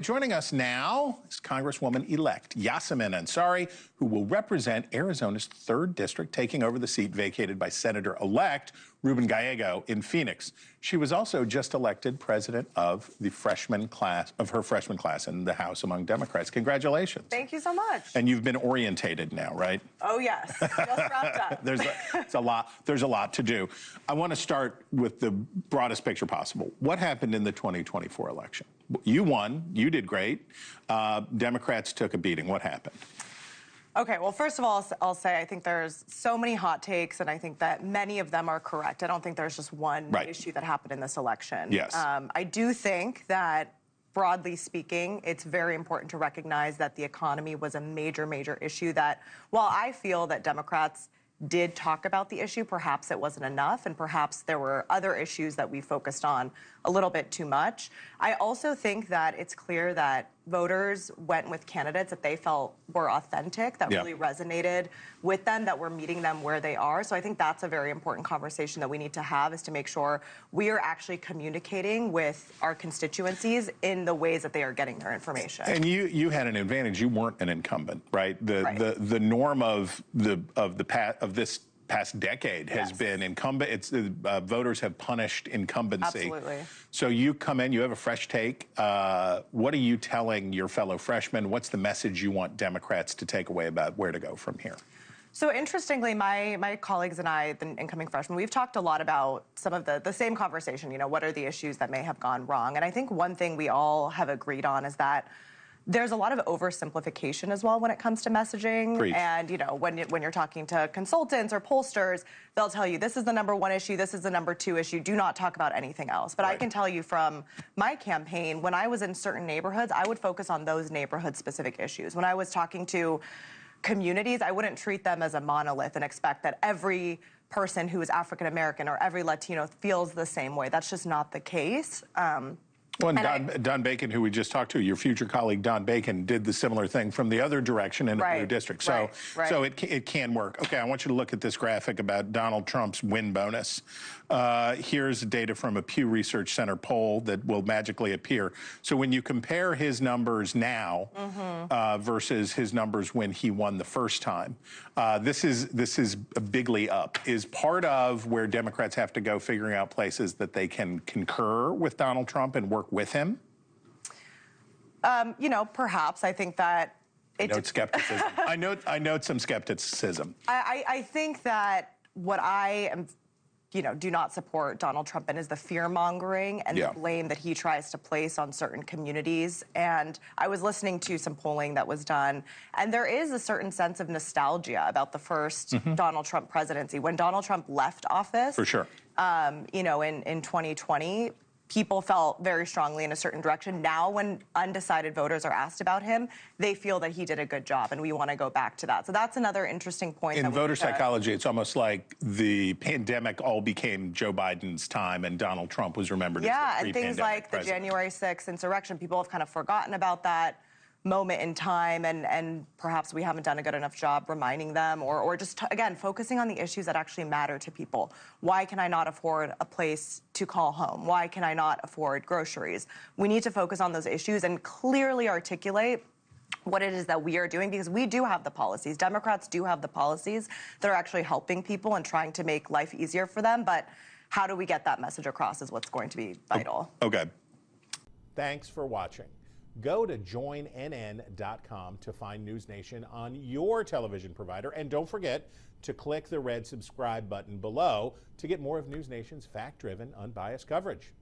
Joining us now is Congresswoman-elect Yassamin Ansari, who will represent Arizona's 3rd District, taking over the seat vacated by Senator-elect Ruben Gallego in Phoenix. She was also just elected president of her freshman class in the House among Democrats. Congratulations. Thank you so much. And you've been orientated now, right? Oh, yes. Just wrapped up. There's a lot to do. I want to start with the broadest picture possible. What happened in the 2024 election? You won. You did great. Democrats took a beating. What happened? Okay, well, first of all, I'll say I think there's so many hot takes, and I think that many of them are correct. I don't think there's just one issue that happened in this election. Yes. I do think that, broadly speaking, it's very important to recognize that the economy was a major, major issue that, while I feel that Democrats did talk about the issue, perhaps it wasn't enough, and perhaps there were other issues that we focused on a little bit too much. I also think that it's clear that voters went with candidates that they felt were authentic, that really resonated with them, that were meeting them where they are. So I think that's a very important conversation that we need to have, is to make sure we are actually communicating with our constituencies in the ways that they are getting their information. And you had an advantage. You weren't an incumbent, right? The norm of this past decade has been incumbent. Voters have punished incumbency. Absolutely. So you come in, you have a fresh take. What are you telling your fellow freshmen? What's the message you want Democrats to take away about where to go from here? So interestingly, my colleagues and I, the incoming freshmen, we've talked a lot about some of the same conversation, what are the issues that may have gone wrong? And I think one thing we all have agreed on is that there's a lot of oversimplification as well when it comes to messaging. Preach. And, when you're talking to consultants or pollsters, they'll tell you this is the #1 issue, this is the #2 issue, do not talk about anything else. But I can tell you from my campaign, when I was in certain neighborhoods, I would focus on those neighborhood-specific issues. When I was talking to communities, I wouldn't treat them as a monolith and expect that every person who is African-American or every Latino feels the same way. That's just not the case. Well, and Don Bacon, who we just talked to, your future colleague Don Bacon, did the similar thing from the other direction in a blue district. So, so it can work. Okay, I want you to look at this graphic about Donald Trump's win bonus. Here's data from a Pew Research Center poll that will magically appear. So when you compare his numbers now versus his numbers when he won the first time, this is bigly up. Is part of where Democrats have to go figuring out places that they can concur with Donald Trump and work with him? Perhaps. I think that I note skepticism. I note some skepticism. I think that what I am, do not support Donald Trump in is the fear-mongering and the blame that he tries to place on certain communities. And I was listening to some polling that was done, and there is a certain sense of nostalgia about the first Donald Trump presidency. When Donald Trump left office, for sure, in 2020, people felt very strongly in a certain direction. Now, when undecided voters are asked about him, they feel that he did a good job, and we want to go back to that. So that's another interesting point. In voter psychology, it's almost like the pandemic all became Joe Biden's time, and Donald Trump was remembered as the pre-pandemic and things like the January 6th insurrection, people have kind of forgotten about that moment in time, and perhaps we haven't done a good enough job reminding them, or just, again, focusing on the issues that actually matter to people. Why can I not afford a place to call home? Why can I not afford groceries? We need to focus on those issues and clearly articulate what it is that we are doing, because we do have the policies. Democrats do have the policies that are actually helping people and trying to make life easier for them, but how do we get that message across is what's going to be vital. Okay. Thanks for watching. Go to joinnn.com to find NewsNation on your television provider. And don't forget to click the red subscribe button below to get more of NewsNation's fact-driven, unbiased coverage.